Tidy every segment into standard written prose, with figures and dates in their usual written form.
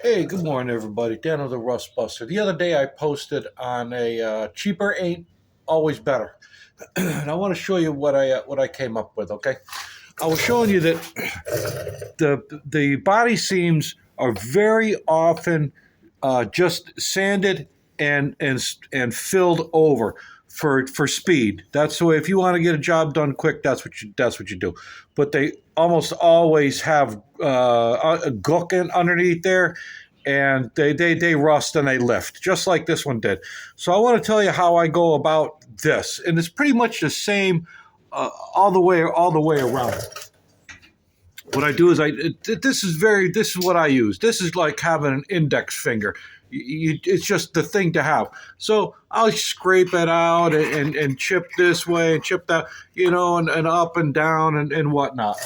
Hey, good morning, everybody. Dano the Rust Buster. The other day I posted on a cheaper ain't always better, and I want to show you what I came up with. Okay, I was showing you that the body seams are very often just sanded and filled over for speed. That's the way. If you want to get a job done quick, that's what you do. But they almost always have a gook underneath there, and they rust and they lift just like this one did. So I want to tell you how I go about this, and it's pretty much the same all the way around. What I do is this is what I use. This is like having an index finger. It's just the thing to have. So I'll scrape it out and chip this way and chip that, and up and down and whatnot.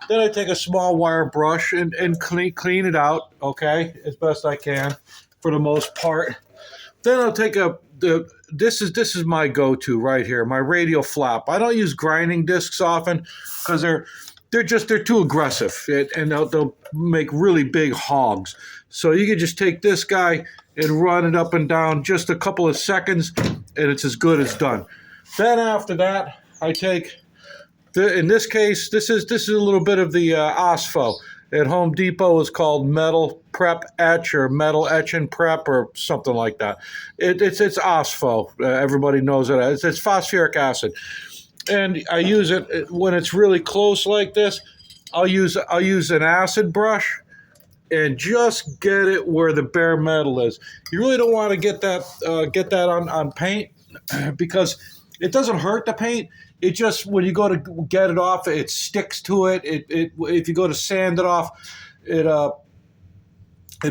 Then I take a small wire brush and clean it out, okay, as best I can for the most part. Then I'll take this is my go-to right here, my radial flap. I don't use grinding discs often because they're too aggressive, and they'll make really big hogs. So you can just take this guy and run it up and down just a couple of seconds, and it's as good as done. Then after that, I take in this case, this is a little bit of the OSFO. At Home Depot is called metal prep etch or metal etch and prep or something like that. It's OSFO. Everybody knows it. It's phosphoric acid. And I use it when it's really close like this. I'll use an acid brush and just get it where the bare metal is. You really don't want to get that on paint because it doesn't hurt the paint. It just, when you go to get it off, it sticks to it. If you go to sand it off, it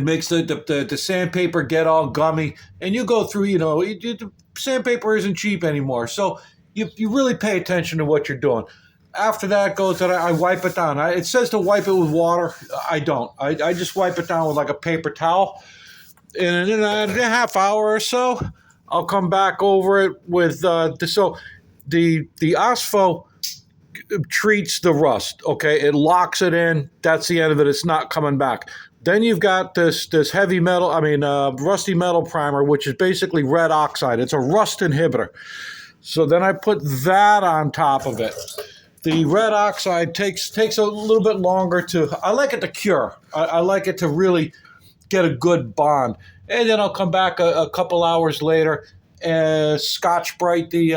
makes the sandpaper get all gummy, and you go through. Sandpaper isn't cheap anymore, so you really pay attention to what you're doing. After that goes that I wipe it down. It says to wipe it with water. I don't. I just wipe it down with like a paper towel, and in a half hour or so, I'll come back over it with the OSFO treats the rust. Okay, it locks it in. That's the end of it. It's not coming back. Then you've got this heavy metal. Rusty metal primer, which is basically red oxide. It's a rust inhibitor. So then I put that on top of it. The red oxide takes a little bit longer I like it to cure. I like it to really get a good bond. And then I'll come back a couple hours later and Scotch Brite the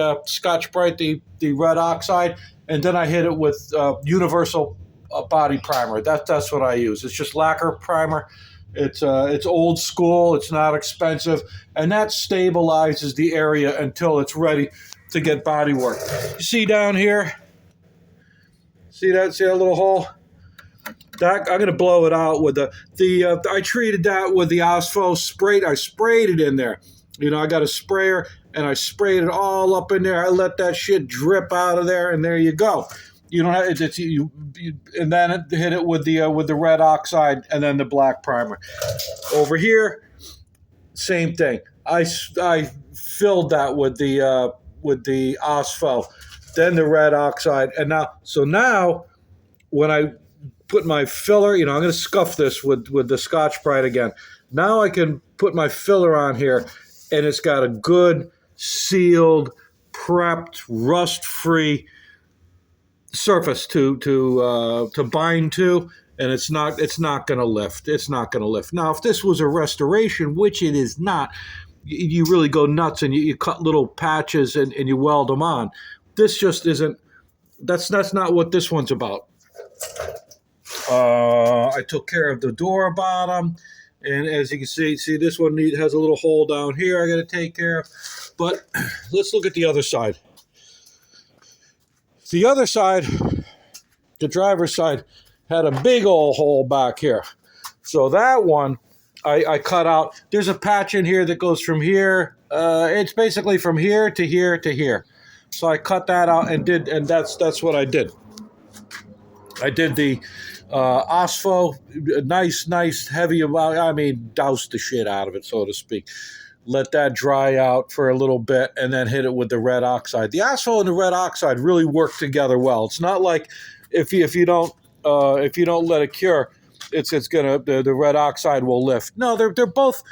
red oxide, and then I hit it with universal body primer. That's what I use. It's just lacquer primer. It's old school. It's not expensive, and that stabilizes the area until it's ready to get body work. You see down here? See that little hole? That I'm gonna blow it out with I treated that with the OSFO spray. I sprayed it in there. I got a sprayer and I sprayed it all up in there. I let that shit drip out of there, and there you go. You don't have and then hit it with the red oxide and then the black primer. Over here, same thing. I filled that with the OSFO, then the red oxide, and now when I put my filler, I'm going to scuff this with the Scotch Brite again. Now I can put my filler on here, and it's got a good sealed, prepped, rust-free surface to bind to, and it's not going to lift. It's not going to lift. Now, if this was a restoration, which it is not, you really go nuts and you cut little patches and you weld them on. This just isn't. That's not what this one's about. I took care of the door bottom. And as you can see this one has a little hole down here I got to take care of. But let's look at the other side. The other side, the driver's side, had a big old hole back here. So that one I cut out. There's a patch in here that goes from here. It's basically from here to here to here. So I cut that out and that's what I did. I did the OSFO, nice, heavy amount. Doused the shit out of it, so to speak. Let that dry out for a little bit, and then hit it with the red oxide. The OSFO and the red oxide really work together well. It's not like if you don't let it cure, it's gonna the red oxide will lift. No, they're both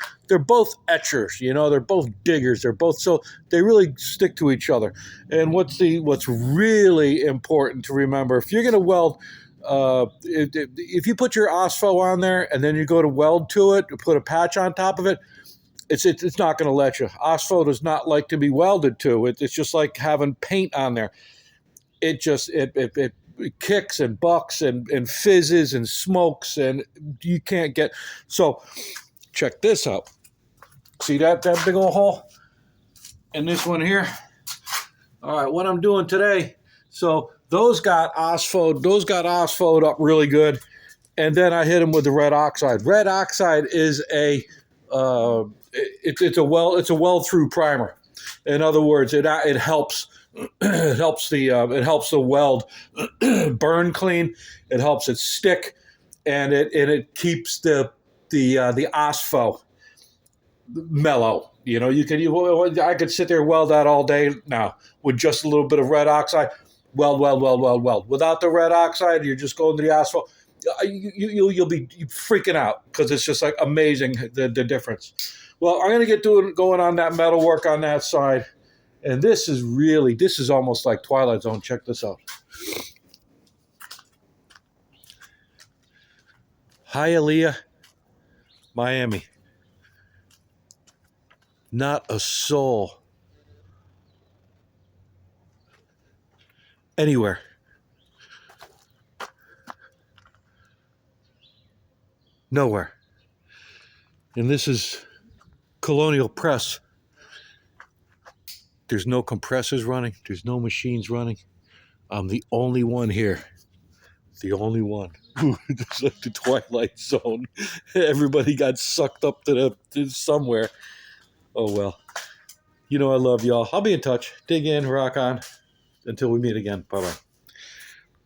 etchers. You know, they're both diggers. They're both, so they really stick to each other. And what's really important to remember, if you're gonna weld, if you put your OSFO on there and then you go to weld to it, put a patch on top of it, it's not going to let you. OSFO does not like to be welded to. It's just like having paint on there. It kicks and bucks and fizzes and smokes, and you can't get. So check this out. See that big old hole? And this one here? All right, what I'm doing today, so those got OSFO'd up really good, and then I hit them with the red oxide. Red oxide is it's a weld through primer. In other words, it helps it helps the weld burn clean. It helps it stick, and it keeps the OSFO mellow. You know, I could sit there and weld that all day now with just a little bit of red oxide. Weld. Without the red oxide, you're just going to the OSFO. You'll be freaking out because it's just like amazing the difference. Well, I'm going to get going on that metal work on that side. And this is almost like Twilight Zone. Check this out. Hialeah, Miami. Not a soul anywhere. Nowhere. And this is Colonial Press. There's no compressors running. There's no machines running. I'm the only one here. The only one. It's like the Twilight Zone. Everybody got sucked up to somewhere. Oh, well. You know I love y'all. I'll be in touch. Dig in, rock on. Until we meet again. Bye-bye.